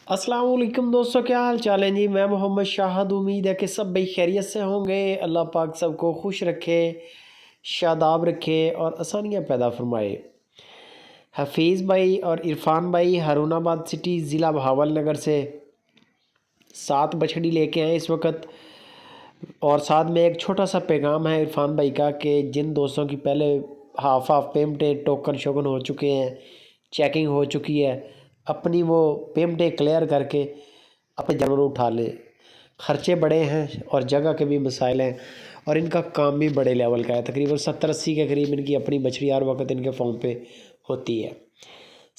अस्सलाम वालेकुम दोस्तों, क्या हाल चाल है जी। मैं मोहम्मद शाहद। उम्मीद है कि सब भाई खैरियत से होंगे। अल्लाह पाक सबको खुश रखे, शादाब रखे और आसानियाँ पैदा फरमाए। हफीज़ भाई और इरफान भाई हारूनाबाद सिटी ज़िला बहावल नगर से 7 बछड़ी लेके आए इस वक्त। और साथ में एक छोटा सा पैगाम है इरफान भाई का कि जिन दोस्तों की पहले हाफ पेमेंटें टोकन शोकन हो चुके हैं, चेकिंग हो चुकी है, अपनी वो पेमेंटें क्लियर करके अपने जानवर उठा लें। खर्चे बड़े हैं और जगह के भी मसाइल हैं और इनका काम भी बड़े लेवल का है। तकरीबन 70-80 के करीब इनकी अपनी बछड़ी हर वक्त इनके फॉर्म पे होती है।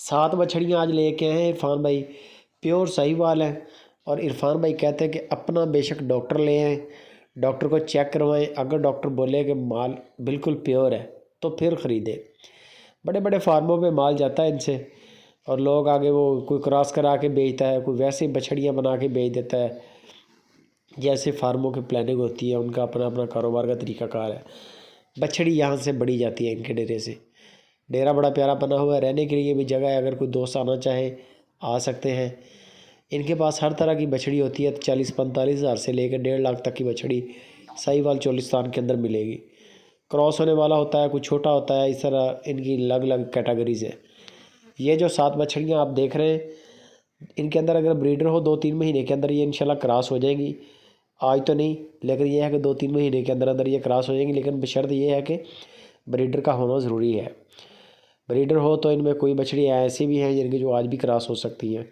7 बछड़ियाँ आज लेके आए हैं इरफान भाई, प्योर साहिवाल हैं। और इरफान भाई कहते हैं कि अपना बेशक डॉक्टर ले आएँ, डॉक्टर को चेक करवाएं। अगर डॉक्टर बोले कि माल बिल्कुल प्योर है तो फिर ख़रीदें। बड़े बड़े फार्मों पे माल जाता है इनसे और लोग आगे वो कोई क्रॉस करा के बेचता है, कोई वैसे बछड़ियाँ बना के बेच देता है। जैसे फार्मों की प्लानिंग होती है, उनका अपना अपना कारोबार का तरीक़ाकार है। बछड़ी यहाँ से बड़ी जाती है इनके डेरे से। डेरा बड़ा प्यारा बना हुआ है, रहने के लिए भी जगह है। अगर कोई दोस्त आना चाहे आ सकते हैं। इनके पास हर तरह की बछड़ी होती है। 40-45 हज़ार से लेकर 1.5 लाख तक की बछड़ी साहिवाल चोलिस्तान के अंदर मिलेगी। क्रॉस होने वाला होता है, कुछ छोटा होता है, इस तरह इनकी अलग अलग कैटेगरीज है। ये जो 7 बछड़ियाँ आप देख रहे हैं, इनके अंदर अगर ब्रीडर हो 2-3 महीने के अंदर ये इंशाल्लाह क्रॉस हो जाएंगी। आज तो नहीं, लेकिन ये है कि 2-3 महीने के अंदर अंदर ये क्रॉस हो जाएंगी। लेकिन बशर्त ये है कि ब्रीडर का होना ज़रूरी है। ब्रीडर हो तो इनमें कोई बछड़ियाँ ऐसी भी हैं जिनकी जो आज भी क्रॉस हो सकती हैं।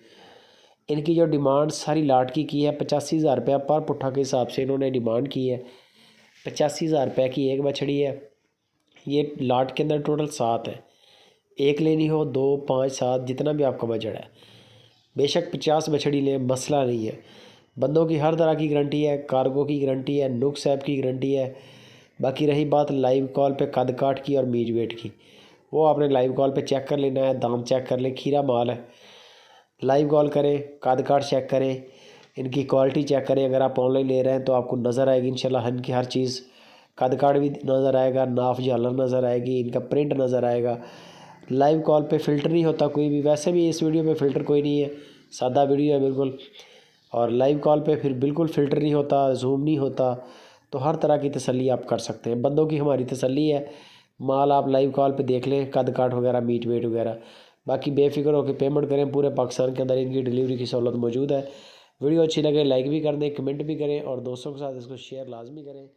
इनकी जो डिमांड सारी लाट की है 85,000 रुपया पर पुट्ठा के हिसाब से इन्होंने डिमांड की है। 85,000 रुपये की एक बछड़ी है। ये लाट के अंदर टोटल 7 है। एक लेनी हो 2, 5, 7 जितना भी आपका बजट है, बेशक 50 बछड़ी लें, मसला नहीं है। बंदों की हर तरह की गारंटी है, कार्गो की गारंटी है, नुक्स ऐप की गारंटी है। बाकी रही बात लाइव कॉल पे कद काट की और मीज वेट की, वो आपने लाइव कॉल पे चेक कर लेना है। दाम चेक कर लें, खीरा माल है। लाइव कॉल करें, कद काट चेक करें, इनकी क्वालिटी चेक करें। अगर आप ऑनलाइन ले रहे हैं तो आपको नज़र आएगी इंशाल्लाह इनकी हर चीज़। कद काट भी नज़र आएगा, नाफ झालर नज़र आएगी, इनका प्रिंट नज़र आएगा। लाइव कॉल पे फ़िल्टर नहीं होता कोई भी। वैसे भी इस वीडियो पे फ़िल्टर कोई नहीं है, सादा वीडियो है बिल्कुल। और लाइव कॉल पे फिर बिल्कुल फ़िल्टर नहीं होता, जूम नहीं होता। तो हर तरह की तसल्ली आप कर सकते हैं। बंदों की हमारी तसल्ली है। माल आप लाइव कॉल पे देख लें, कद काट वगैरह, मीट वेट वगैरह। बाकी बेफिक्र होकर पेमेंट करें। पूरे पाकिस्तान के अंदर इनकी डिलीवरी की सहूलत मौजूद है। वीडियो अच्छी लगे लाइक भी कर दें, कमेंट भी करें और दोस्तों के साथ इसको शेयर लाजमी करें।